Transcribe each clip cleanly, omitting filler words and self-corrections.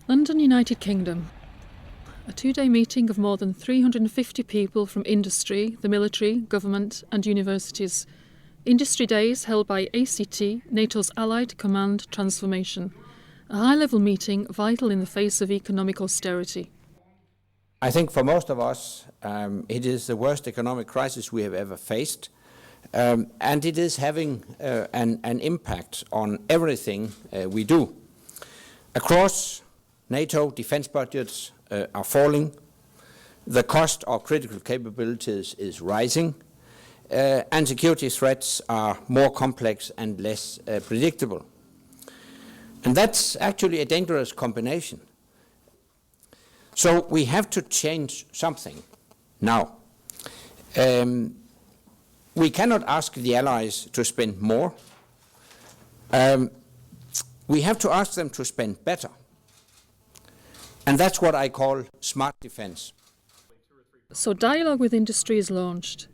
London, United Kingdom. A two-day meeting of more than 350 people from industry, the military, government and universities. Industry Days held by ACT, NATO's Allied Command Transformation. A high-level meeting vital in the face of economic austerity. I think for most of us, it is the worst economic crisis we have ever faced. And it is having an impact on everything we do. Across NATO, defense budgets are falling. The cost of critical capabilities is rising. And security threats are more complex and less predictable. And that's actually a dangerous combination. So we have to change something now. We cannot ask the allies to spend more. We have to ask them to spend better. And that's what I call smart defense. So dialogue with industry is launched.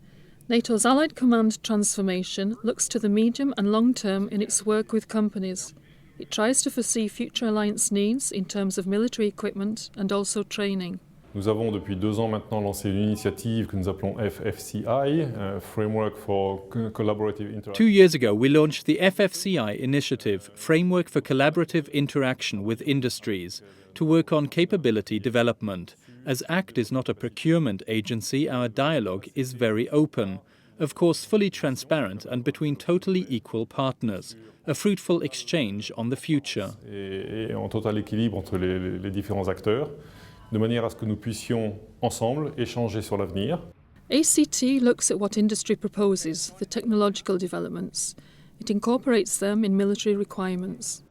NATO's Allied Command Transformation looks to the medium and long term in its work with companies. It tries to foresee future alliance needs in terms of military equipment and also training. Nous avons depuis 2 ans maintenant lancé une initiative que nous appelons FFCI, Framework for Collaborative Interaction. 2 years ago, we launched the FFCI initiative, Framework for Collaborative Interaction with Industries, to work on capability development. As ACT is not a procurement agency, our dialogue is very open, of course fully transparent and between totally equal partners. A fruitful exchange on the future. Et en total équilibre entre les différents acteurs, de manière à ce que nous puissions ensemble échanger sur l'avenir. ACT looks at what industry proposes, the technological developments. It incorporates them in military requirements.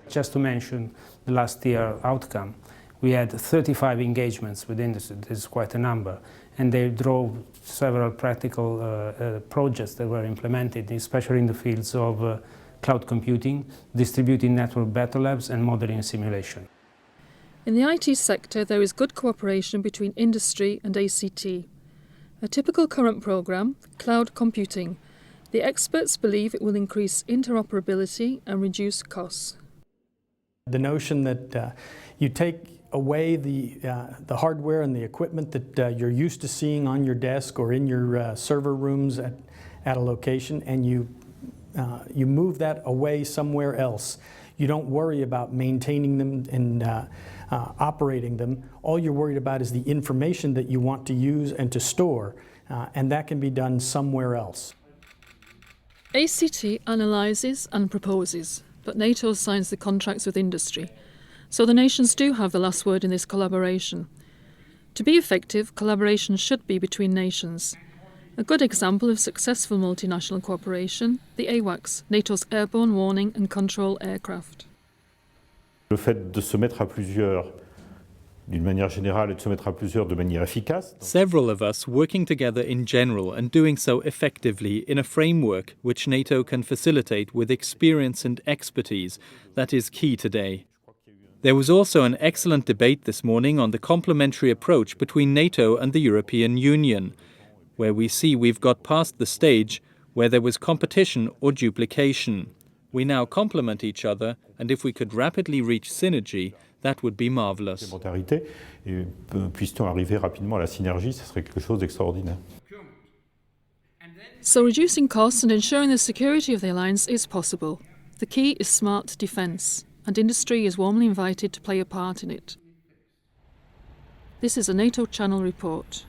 Just to mention the last year outcome, we had 35 engagements with industry. This is quite a number. And they drove several practical projects that were implemented, especially in the fields of cloud computing, distributed network battle labs, and modeling and simulation. In the IT sector, there is good cooperation between industry and ACT. A typical current programme, cloud computing. The experts believe it will increase interoperability and reduce costs. The notion that you take away the hardware and the equipment that you're used to seeing on your desk or in your server rooms at a location, and you move that away somewhere else. You don't worry about maintaining them and operating them. All you're worried about is the information that you want to use and to store, and that can be done somewhere else. ACT analyses and proposes, but NATO signs the contracts with industry. So the nations do have the last word in this collaboration. To be effective, collaboration should be between nations. A good example of successful multinational cooperation, the AWACS, NATO's airborne warning and control aircraft. Le fait de se mettre à plusieurs, d'une manière générale, et de se mettre à plusieurs de manière efficace. Several of us working together in general and doing so effectively in a framework which NATO can facilitate with experience and expertise, that is key today. There was also an excellent debate this morning on the complementary approach between NATO and the European Union, where we see we've got past the stage where there was competition or duplication. We now complement each other, and if we could rapidly reach synergy, that would be marvelous. Et puissions arriver rapidement à la synergie, ce serait quelque chose d'extraordinaire. So reducing costs and ensuring the security of the alliance is possible. The key is smart defence, and industry is warmly invited to play a part in it. This is a NATO Channel report.